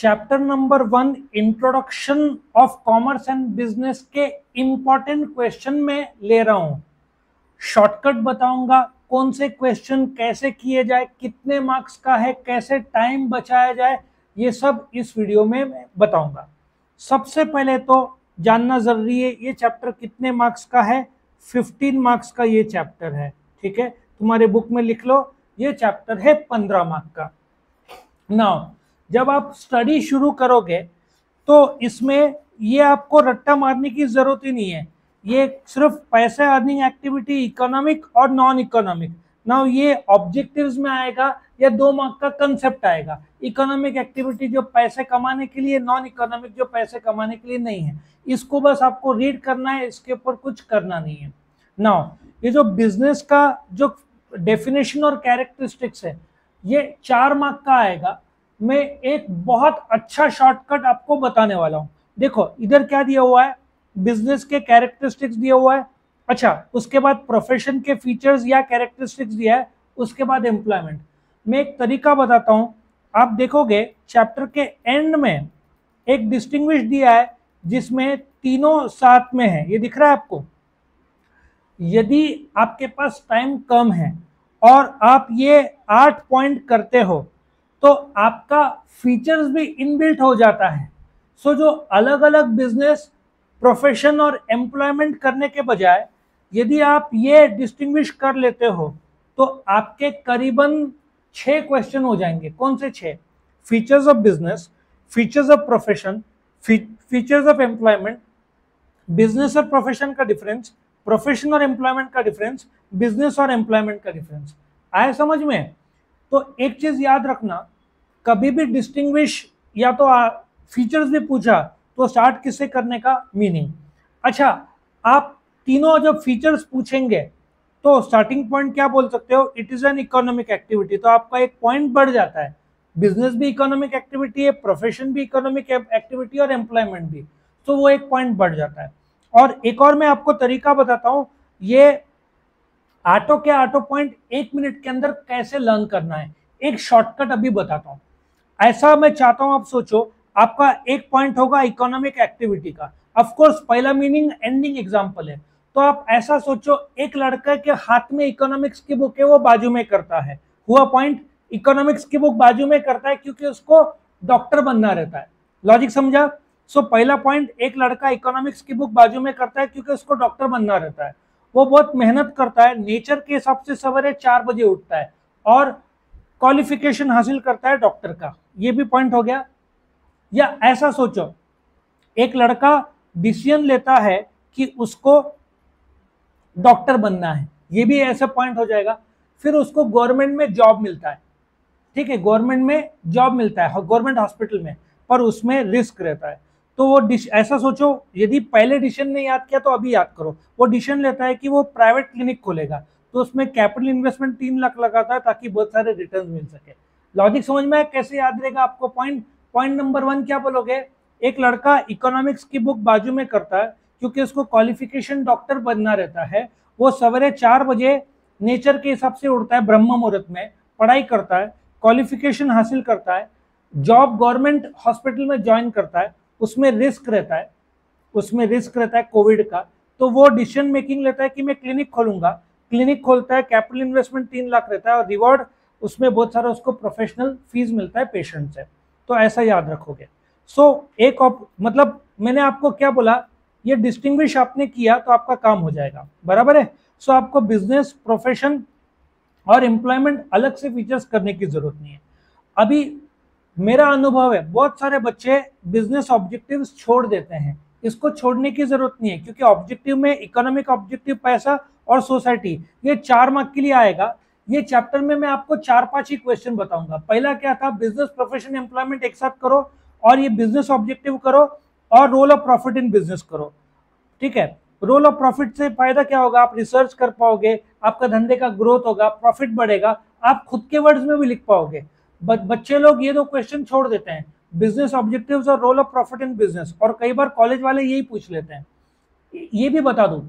Chapter number 1 introduction of commerce and business के important question में ले रहा हूं। शॉर्टकट बताऊंगा कौन से क्वेश्चन कैसे किए जाए, कितने मार्क्स का है, कैसे टाइम बचाया जाए, ये सब इस वीडियो में मैं बताऊंगा। सबसे पहले तो जानना जरूरी है ये चैप्टर कितने मार्क्स का है। 15 मार्क्स का ये चैप्टर है। ठीक है, तुम्हारे बुक में लिख लो, ये चैप्टर है 15 मार्क्स का। नाउ जब आप स्टडी शुरू करोगे तो इसमें ये आपको रट्टा मारने की जरूरत ही नहीं है। ये सिर्फ पैसे अर्निंग एक्टिविटी, इकोनॉमिक और नॉन इकोनॉमिक। नाउ ये ऑब्जेक्टिव्स में आएगा या 2 मार्क का कंसेप्ट आएगा। इकोनॉमिक एक्टिविटी जो पैसे कमाने के लिए, नॉन इकोनॉमिक जो पैसे कमाने के लिए नहीं है। इसको बस आपको रीड करना है, इसके ऊपर कुछ करना नहीं है। नाउ ये जो बिजनेस का जो डेफिनेशन और कैरेक्टरिस्टिक्स है, ये 4 मार्क का आएगा। मैं एक बहुत अच्छा शॉर्टकट आपको बताने वाला हूं। देखो इधर क्या दिया हुआ है, बिजनेस के कैरेक्टरिस्टिक्स दिया हुआ है। अच्छा, उसके बाद प्रोफेशन के फीचर्स या कैरेक्टरिस्टिक्स दिया है, उसके बाद एम्प्लॉयमेंट। मैं एक तरीका बताता हूं, आप देखोगे चैप्टर के एंड में एक डिस्टिंग्विश दिया है जिसमें तीनों साथ में है। ये दिख रहा है आपको। यदि आपके पास टाइम कम है और आप ये 8 पॉइंट करते हो तो आपका फीचर्स भी इनबिल्ट हो जाता है। सो जो अलग अलग बिजनेस, प्रोफेशन और एम्प्लॉयमेंट करने के बजाय यदि आप ये डिस्टिंग्विश कर लेते हो तो आपके करीबन 6 क्वेश्चन हो जाएंगे। कौन से 6? Features of business, features of profession, features of employment, business और प्रोफेशन का डिफरेंस, प्रोफेशन और एम्प्लॉयमेंट का डिफरेंस, बिजनेस और एम्प्लॉयमेंट का डिफरेंस। आया समझ में? तो एक चीज याद रखना, कभी भी डिस्टिंग्विश या तो फीचर्स भी पूछा तो स्टार्ट किससे करने का, मीनिंग। अच्छा, आप तीनों जब फीचर्स पूछेंगे तो स्टार्टिंग पॉइंट क्या बोल सकते हो, it is an economic activity, तो आपका एक पॉइंट बढ़ जाता है। बिजनेस भी इकोनॉमिक एक्टिविटी है, प्रोफेशन भी इकोनॉमिक एक्टिविटी और एम्प्लॉयमेंट भी, तो वो एक पॉइंट बढ़ जाता है। और एक और मैं आपको तरीका बताता हूं, ये ऑटो के ऑटो पॉइंट 1 मिनट के अंदर कैसे लर्न करना है, एक शॉर्टकट अभी बताता हूं। ऐसा मैं चाहता हूं आप सोचो, आपका एक पॉइंट होगा इकोनॉमिक एक्टिविटी का। ऑफ कोर्स पहला मीनिंग एंडिंग एग्जांपल है, तो आप ऐसा सोचो, एक लड़का के हाथ में इकोनॉमिक्स की बुक है, वो बाजू में करता है। हुआ पॉइंट, इकोनॉमिक्स की बुक बाजू में करता है क्योंकि उसको डॉक्टर बनना रहता है। लॉजिक समझा? सो पहला पॉइंट, एक लड़का इकोनॉमिक्स की बुक बाजू में करता है क्योंकि उसको डॉक्टर बनना रहता है। वो बहुत मेहनत करता है, नेचर के हिसाब से सवेरे 4 बजे उठता है और क्वालिफिकेशन हासिल करता है डॉक्टर का। ये भी पॉइंट हो गया। या ऐसा सोचो, एक लड़का डिसीजन लेता है कि उसको डॉक्टर बनना है, ये भी ऐसा पॉइंट हो जाएगा। फिर उसको गवर्नमेंट में जॉब मिलता है, ठीक है, गवर्नमेंट में जॉब मिलता है गवर्नमेंट हॉस्पिटल में, पर उसमें रिस्क रहता है। तो वो ऐसा सोचो, यदि पहले डिसीजन ने याद किया तो अभी याद करो। वो डिसीजन लेता है कि वो प्राइवेट क्लिनिक खोलेगा, तो उसमें कैपिटल इन्वेस्टमेंट 3 लाख लगाता है ताकि बहुत सारे रिटर्न मिल सके। लॉजिक समझ में कैसे याद रहेगा आपको? पॉइंट नंबर 1 क्या बोलोगे, एक लड़का इकोनॉमिक्स की बुक बाजू में करता है क्योंकि उसको क्वालिफिकेशन डॉक्टर बनना रहता है। वो सवेरे 4 बजे नेचर के हिसाब से उठता है, ब्रह्म मुहूर्त में पढ़ाई करता है, क्वालिफिकेशन हासिल करता है, जॉब गवर्नमेंट हॉस्पिटल में ज्वाइन करता है। उसमें रिस्क रहता है, उसमें रिस्क रहता है कोविड का, तो वो डिसीजन मेकिंग लेता है कि मैं क्लिनिक खोलूंगा। क्लिनिक खोलता है, कैपिटल इन्वेस्टमेंट 3 लाख रहता है और रिवॉर्ड उसमें बहुत सारा उसको प्रोफेशनल फीस मिलता है पेशेंट से। तो ऐसा याद रखोगे। एक मतलब मैंने आपको क्या बोला, ये डिस्टिंग्विश आपने किया तो आपका काम हो जाएगा, बराबर है। आपको बिजनेस, प्रोफेशन और एम्प्लॉयमेंट अलग से फीचर्स करने की जरूरत नहीं है। अभी मेरा अनुभव है, बहुत सारे बच्चे बिजनेस ऑब्जेक्टिव्स छोड़ देते हैं। इसको छोड़ने की जरूरत नहीं है क्योंकि ऑब्जेक्टिव में इकोनॉमिक ऑब्जेक्टिव, पैसा और सोसाइटी, ये 4 मार्क के लिए आएगा। ये चैप्टर में मैं आपको 4-5 ही क्वेश्चन बताऊंगा। पहला क्या था, बिजनेस, प्रोफेशन, एम्प्लॉयमेंट एक साथ करो और ये बिजनेस ऑब्जेक्टिव करो और role of profit in business करो। ठीक है, रोल ऑफ प्रॉफिट से फायदा क्या होगा, आप रिसर्च कर पाओगे, आपका धंधे का ग्रोथ होगा, प्रॉफिट बढ़ेगा, आप खुद के वर्ड्स में भी लिख पाओगे। बच्चे लोग ये 2 क्वेश्चन छोड़ देते हैं, बिजनेस ऑब्जेक्टिव्स और role of profit in business, और कई बार कॉलेज वाले यही पूछ लेते हैं। ये भी बता दूं,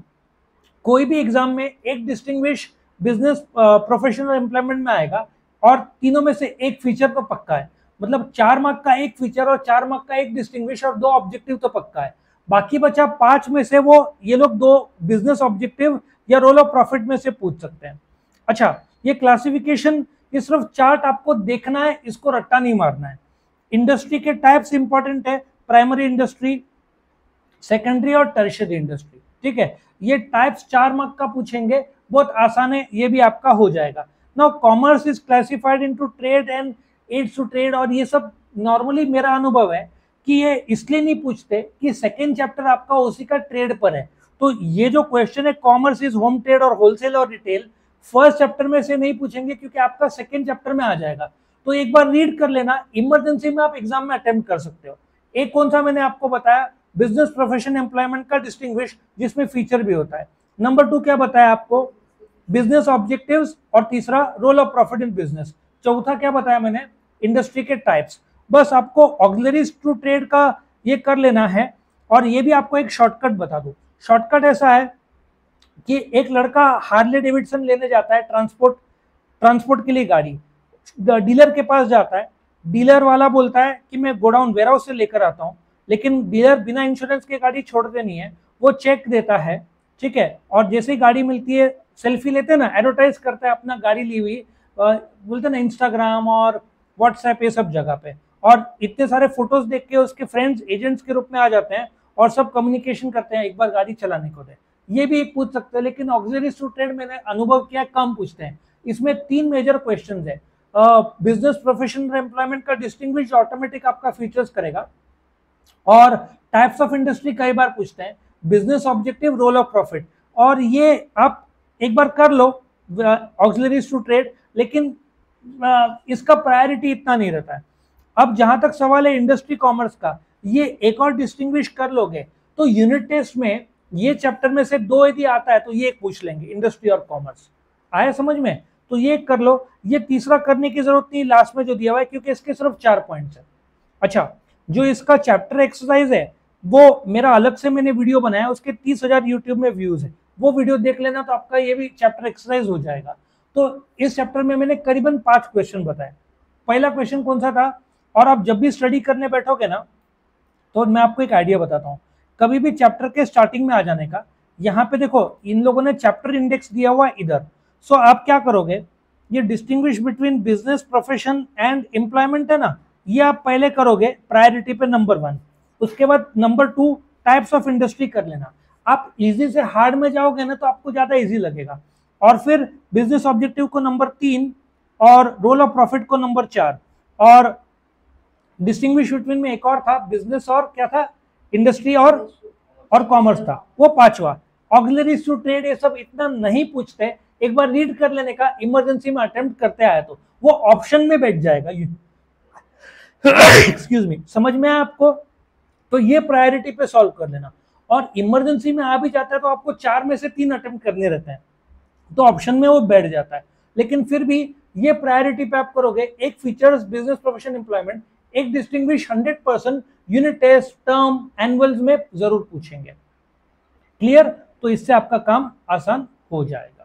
कोई भी एग्जाम में एक डिस्टिंग्विश बिजनेस, प्रोफेशनल एम्प्लॉयमेंट में आएगा और तीनों में से एक फीचर तो पक्का है। मतलब 4 मार्क का एक फीचर और 4 मार्क का एक डिस्टिंग्विश और 2 ऑब्जेक्टिव तो पक्का है, बाकी बचा 5 में से वो ये लोग 2 बिजनेस ऑब्जेक्टिव या रोल ऑफ प्रॉफिट में से पूछ सकते हैं। अच्छा, ये क्लासिफिकेशन, ये सिर्फ चार्ट आपको देखना है, इसको रट्टा नहीं मारना है। इंडस्ट्री के टाइप्स इंपॉर्टेंट है, प्राइमरी इंडस्ट्री, सेकेंडरी और टर्शियरी इंडस्ट्री, ठीक है। ये टाइप्स 4 मार्क का पूछेंगे, बहुत आसान है, ये भी आपका हो जाएगा। Now commerce is classified into trade and aids to trade, और ये सब नॉर्मली मेरा अनुभव है कि ये इसलिए नहीं पूछते कि सेकेंड चैप्टर आपका उसी का ट्रेड पर है। तो ये जो क्वेश्चन है कॉमर्स इज होम ट्रेड और होलसेल और रिटेल, फर्स्ट चैप्टर में से नहीं पूछेंगे क्योंकि आपका सेकेंड चैप्टर में आ जाएगा। तो एक बार रीड कर लेना, इमरजेंसी में आप एग्जाम में अटेम्प्ट कर सकते हो। एक कौन सा मैंने आपको बताया, बिजनेस प्रोफेशन एम्प्लॉयमेंट का डिस्टिंग्विश, जिसमें फीचर भी होता है। नंबर 2 क्या बताया आपको, बिजनेस ऑब्जेक्टिव्स, और तीसरा role of profit in business. चौथा क्या बताया मैंने, इंडस्ट्री के टाइप्स। बस आपको ऑक्सिलरीज टू ट्रेड का ये कर लेना है। और ये भी आपको एक शॉर्टकट बता दूं, शॉर्टकट ऐसा है कि एक लड़का हार्ले डेविडसन लेने जाता है ट्रांसपोर्ट के लिए गाड़ी, डीलर के पास जाता है, डीलर वाला बोलता है कि मैं गोडाउन वेयरहाउस से लेकर आता हूँ, लेकिन डीलर बिना इंश्योरेंस के गाड़ी छोड़ते नहीं है, वो चेक देता है, ठीक है। और जैसे ही गाड़ी मिलती है, सेल्फी लेते हैं ना, एडवर्टाइज करता है अपना गाड़ी ली हुई, बोलते हैं ना इंस्टाग्राम और व्हाट्सएप ये सब जगह पे, और इतने सारे फोटोज देख के उसके फ्रेंड्स एजेंट्स के रूप में आ जाते हैं और सब कम्युनिकेशन करते हैं, एक बार गाड़ी चलाने को दे। ये भी पूछ सकते हैं, लेकिन ऑक्सिलरीज टू ट्रेड मैंने अनुभव किया कम पूछते हैं। इसमें 3 मेजर क्वेश्चन है। बिजनेस प्रोफेशनल एम्प्लॉयमेंट का डिस्टिंग्विश ऑटोमेटिक आपका फीचर्स करेगा, और टाइप्स ऑफ इंडस्ट्री कई बार पूछते हैं, business objective, role of profit, और ये आप एक बार कर लो ऑक्सिलरीज टू ट्रेड, लेकिन इसका प्रायोरिटी इतना नहीं रहता है। अब जहां तक सवाल है इंडस्ट्री कॉमर्स का, ये एक और डिस्टिंग्विश कर लोगे तो यूनिट टेस्ट में ये चैप्टर में से 2 यदि आता है तो ये पूछ लेंगे, इंडस्ट्री और कॉमर्स। आया समझ में? तो ये कर लो, ये तीसरा करने की जरूरत नहीं, लास्ट में जो दिया हुआ है, क्योंकि इसके सिर्फ 4 पॉइंट्स है। अच्छा, जो इसका चैप्टर एक्सरसाइज है वो मेरा अलग से मैंने वीडियो बनाया, उसके 30,000 यूट्यूब में व्यूज है, वो वीडियो देख लेना तो आपका ये भी चैप्टर एक्सरसाइज हो जाएगा। तो इस चैप्टर में मैंने करीबन 5 क्वेश्चन बताए। पहला क्वेश्चन कौन सा था, और आप जब भी स्टडी करने बैठोगे ना, तो मैं आपको एक आइडिया बताता हूँ, कभी भी चैप्टर के स्टार्टिंग में आ जाने का। यहाँ पे देखो इन लोगों ने चैप्टर इंडेक्स दिया हुआ है इधर। सो आप क्या करोगे, ये distinguish between business profession and employment है ना, ये आप पहले करोगे प्रायोरिटी पे नंबर 1। उसके बाद नंबर 2 टाइप्स ऑफ इंडस्ट्री कर लेना। आप इजी से हार्ड में जाओगे ना तो आपको ज्यादा इजी लगेगा। और फिर बिजनेस ऑब्जेक्टिव को नंबर 3 और रोल ऑफ प्रॉफिट को नंबर 4, और डिस्टिंग्विश बिटवीन में एक और था, बिजनेस और क्या था, इंडस्ट्री और कॉमर्स था, वो 5वां। ऑक्सिलरीज टू ट्रेड ये सब इतना नहीं पूछते, एक बार रीड कर लेने का, इमरजेंसी में अटेम्प्ट करते आए तो वो ऑप्शन में बैठ जाएगा। एक्सक्यूज मी, समझ में आया आपको? तो ये प्रायोरिटी पे सॉल्व कर लेना, और इमरजेंसी में आ भी जाता है तो आपको 4 में से 3 अटेम्प्ट करने रहते हैं, तो ऑप्शन में वो बैठ जाता है। लेकिन फिर भी ये प्रायोरिटी पे आप करोगे, एक फीचर्स बिजनेस प्रोफेशन एम्प्लॉयमेंट, एक distinguish 100%, unit test, term, annuals में जरूर पूछेंगे। क्लियर? तो इससे आपका काम आसान हो जाएगा।